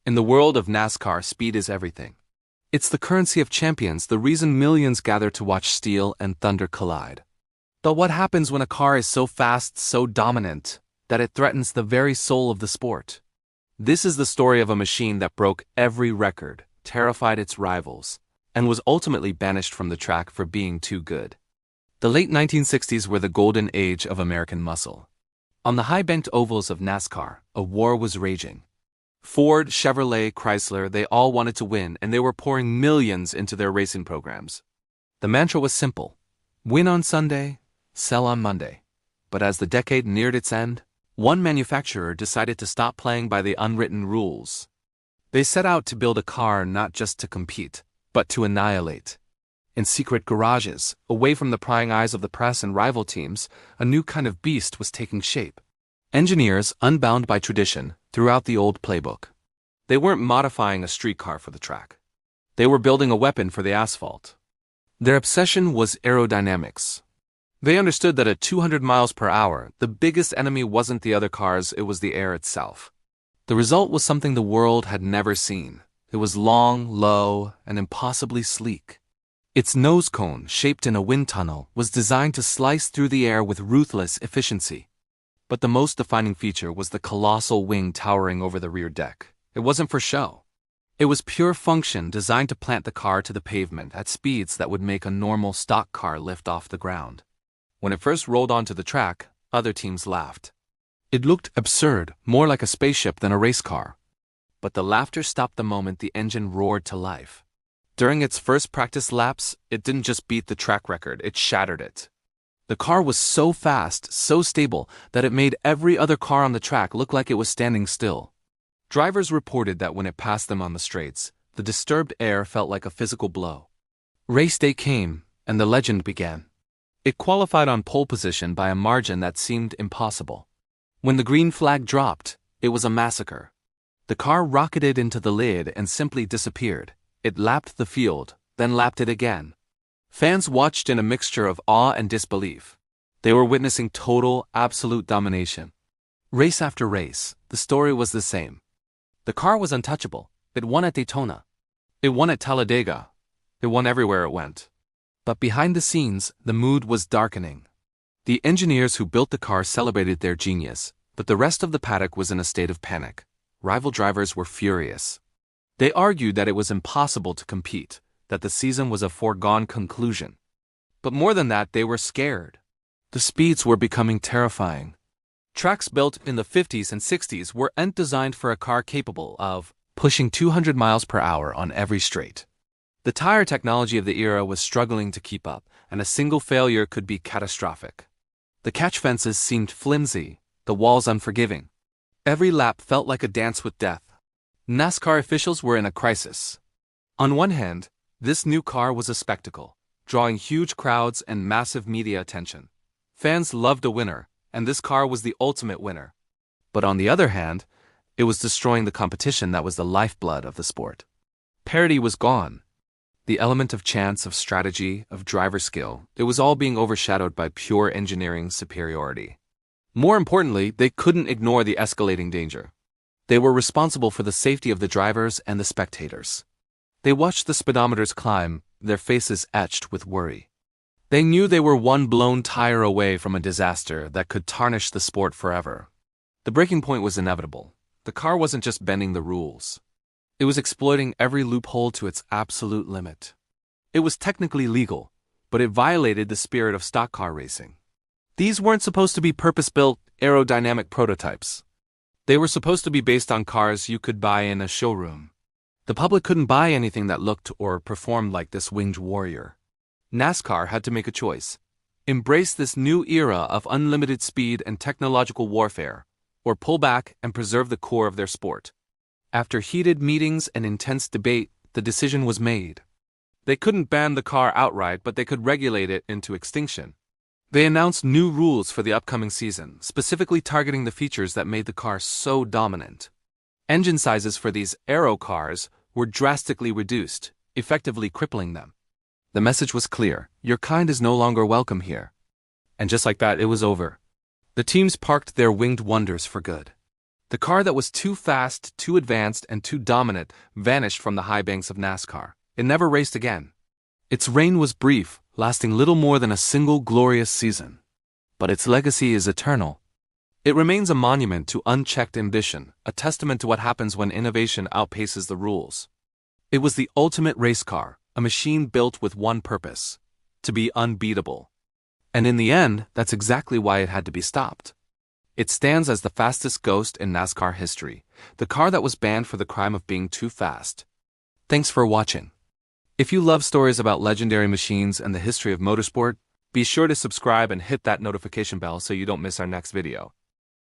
In the world of NASCAR, speed is everything. It's the currency of champions, the reason millions gather to watch steel and thunder collide. But what happens when a car is so fast, so dominant, that it threatens the very soul of the sport? This is the story of a machine that broke every record, terrified its rivals, and was ultimately banished from the track for being too good. The late 1960s were the golden age of American muscle. On the high-banked ovals of NASCAR, a war was raging. Ford, Chevrolet, Chrysler, they all wanted to win, and they were pouring millions into their racing programs. The mantra was simple: win on Sunday, sell on Monday. But as the decade neared its end, one manufacturer decided to stop playing by the unwritten rules. They set out to build a car not just to compete, but to annihilate. In secret garages, away from the prying eyes of the press and rival teams, a new kind of beast was taking shape. Engineers, unbound by tradition, threw out the old playbook. They weren't modifying a street car for the track. They were building a weapon for the asphalt. Their obsession was aerodynamics. They understood that at 200 miles per hour, the biggest enemy wasn't the other cars, it was the air itself. The result was something the world had never seen. It was long, low, and impossibly sleek. Its nose cone, shaped in a wind tunnel, was designed to slice through the air with ruthless efficiency. But the most defining feature was the colossal wing towering over the rear deck. It wasn't for show. It was pure function, designed to plant the car to the pavement at speeds that would make a normal stock car lift off the ground. When it first rolled onto the track, other teams laughed. It looked absurd, more like a spaceship than a race car. But the laughter stopped the moment the engine roared to life. During its first practice laps, it didn't just beat the track record, it shattered it. The car was so fast, so stable, that it made every other car on the track look like it was standing still. Drivers reported that when it passed them on the straights, the disturbed air felt like a physical blow. Race day came, and the legend began. It qualified on pole position by a margin that seemed impossible. When the green flag dropped, it was a massacre. The car rocketed into the lid and simply disappeared. It lapped the field, then lapped it again. Fans watched in a mixture of awe and disbelief. They were witnessing total, absolute domination. Race after race, the story was the same. The car was untouchable. It won at Daytona. It won at Talladega. It won everywhere it went. But behind the scenes, the mood was darkening. The engineers who built the car celebrated their genius, but the rest of the paddock was in a state of panic. Rival drivers were furious. They argued that it was impossible to compete, that the season was a foregone conclusion. But more than that, they were scared. The speeds were becoming terrifying. Tracks built in the 50s and 60s weren't designed for a car capable of pushing 200 miles per hour on every straight. The tire technology of the era was struggling to keep up, and a single failure could be catastrophic. The catch fences seemed flimsy, the walls unforgiving. Every lap felt like a dance with death. NASCAR officials were in a crisis. On one hand, this new car was a spectacle, drawing huge crowds and massive media attention. Fans loved a winner, and this car was the ultimate winner. But on the other hand, it was destroying the competition that was the lifeblood of the sport. Parity was gone. The element of chance, of strategy, of driver skill, it was all being overshadowed by pure engineering superiority. More importantly, they couldn't ignore the escalating danger. They were responsible for the safety of the drivers and the spectators. They watched the speedometers climb, their faces etched with worry. They knew they were one blown tire away from a disaster that could tarnish the sport forever. The breaking point was inevitable. The car wasn't just bending the rules. It was exploiting every loophole to its absolute limit. It was technically legal, but it violated the spirit of stock car racing. These weren't supposed to be purpose-built, aerodynamic prototypes. They were supposed to be based on cars you could buy in a showroom. The public couldn't buy anything that looked or performed like this winged warrior. NASCAR had to make a choice: embrace this new era of unlimited speed and technological warfare, or pull back and preserve the core of their sport. After heated meetings and intense debate, the decision was made. They couldn't ban the car outright, but they could regulate it into extinction. They announced new rules for the upcoming season, specifically targeting the features that made the car so dominant. Engine sizes for these aero cars were drastically reduced, effectively crippling them. The message was clear: your kind is no longer welcome here. And just like that, it was over. The teams parked their winged wonders for good. The car that was too fast, too advanced, and too dominant vanished from the high banks of NASCAR. It never raced again. Its reign was brief, lasting little more than a single glorious season. But its legacy is eternal. It remains a monument to unchecked ambition, a testament to what happens when innovation outpaces the rules. It was the ultimate race car, a machine built with one purpose: to be unbeatable. And in the end, that's exactly why it had to be stopped. It stands as the fastest ghost in NASCAR history, the car that was banned for the crime of being too fast. Thanks for watching. If you love stories about legendary machines and the history of motorsport, be sure to subscribe and hit that notification bell so you don't miss our next video.